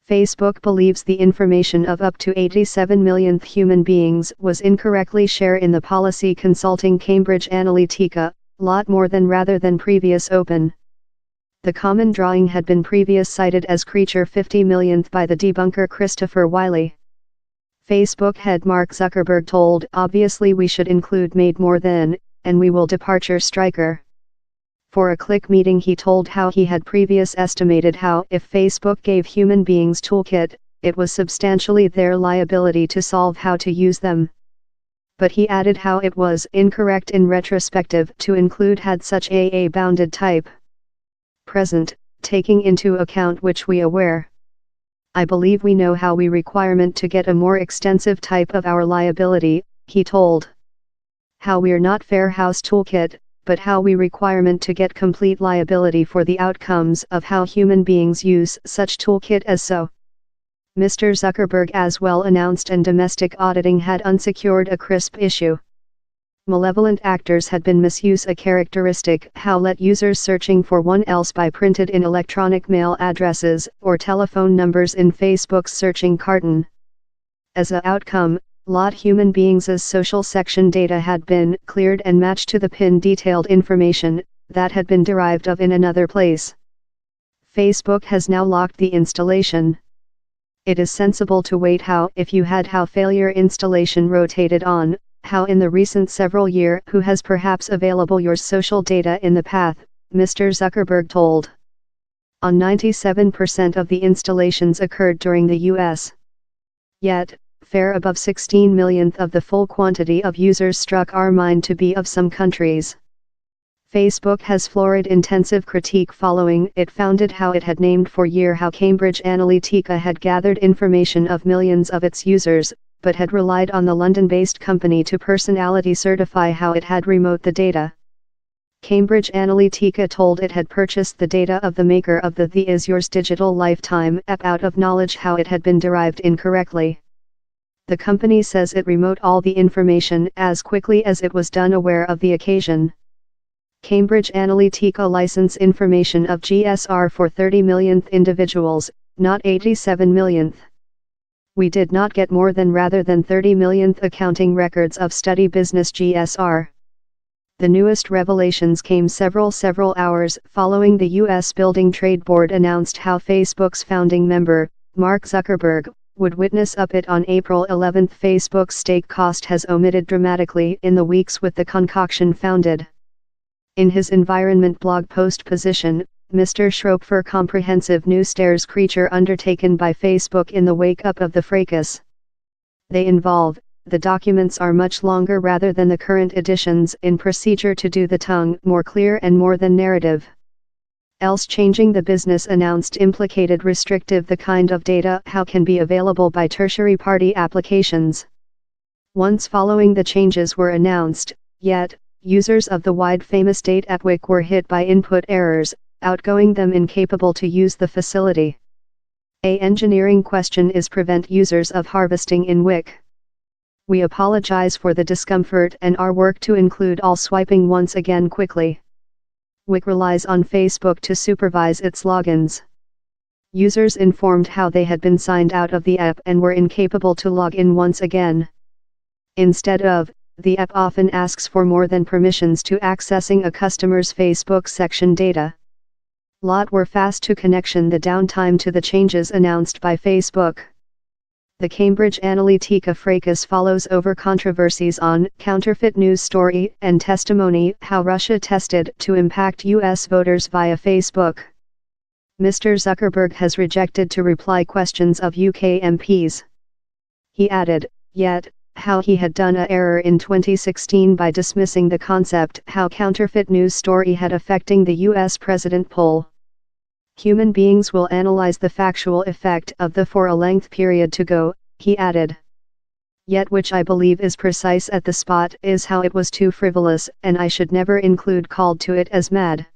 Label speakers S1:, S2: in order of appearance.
S1: Facebook believes the information of up to 87 millionth human beings was incorrectly shared in the policy consulting Cambridge Analytica, lot more than rather than previous open. The common drawing had been previous cited as creature 50 millionth by the debunker Christopher Wiley. Facebook head Mark Zuckerberg told, "Obviously we should include made more than, and we will departure striker." For a click meeting he told how he had previous estimated how if Facebook gave human beings toolkit, it was substantially their liability to solve how to use them. But he added how it was incorrect in retrospective to include had such a bounded type. Present, taking into account which we aware. I believe we know how we requirement to get a more extensive type of our liability, he told. How we're not fair house toolkit, but how we requirement to get complete liability for the outcomes of how human beings use such toolkit as so. Mr. Zuckerberg as well announced and domestic auditing had unsecured a crisp issue. Malevolent actors had been misuse a characteristic how let users searching for one else by printed in electronic mail addresses or telephone numbers in Facebook's searching carton. As a outcome, lot human beings' social section data had been cleared and matched to the PIN detailed information that had been derived of in another place. Facebook has now locked the installation. It is sensible to wait how if you had how failure installation rotated on, how in the recent several year who has perhaps available your social data in the path, Mr. Zuckerberg told. On 97% of the installations occurred during the US. Yet, fair above 16 millionth of the full quantity of users struck our mind to be of some countries. Facebook has floored intensive critique following it founded how it had named for year how Cambridge Analytica had gathered information of millions of its users, but had relied on the London-based company to personality certify how it had remote the data. Cambridge Analytica told it had purchased the data of the maker of the Is Yours Digital Lifetime app out of knowledge how it had been derived incorrectly. The company says it remote all the information as quickly as it was done aware of the occasion. Cambridge Analytica license information of GSR for 30 millionth individuals, not 87 millionth. We did not get more than rather than 30 millionth accounting records of study business GSR. The newest revelations came several hours following the U.S. Building Trade Board announced how Facebook's founding member, Mark Zuckerberg, would witness up it on April 11. Facebook's stake cost has omitted dramatically in the weeks with the concoction founded. In his environment blog post position, Mr. Schroepfer comprehensive new stairs creature undertaken by Facebook in the wake up of the Fracas. They involve, the documents are much longer rather than the current editions in procedure to do the tongue more clear and more than narrative. Else changing the business announced implicated restrictive the kind of data how can be available by tertiary party applications. Once following the changes were announced, yet, users of the wide famous date app WIC were hit by input errors, outgoing them incapable to use the facility. A engineering question is prevent users of harvesting in WIC. We apologize for the discomfort and our work to include all swiping once again quickly. WIC relies on Facebook to supervise its logins. Users informed how they had been signed out of the app and were incapable to log in once again. Instead of, the app often asks for more than permissions to accessing a customer's Facebook section data. Lot were fast to connection the downtime to the changes announced by Facebook. The Cambridge Analytica fracas follows over controversies on counterfeit news story and testimony how Russia tested to impact U.S. voters via Facebook. Mr. Zuckerberg has rejected to reply questions of UK MPs. He added, yet, how he had done an error in 2016 by dismissing the concept how counterfeit news story had affecting the US president poll. Human beings will analyze the factual effect of the for a length period to go, he added. Yet which I believe is precise at the spot is how it was too frivolous and I should never include called to it as mad.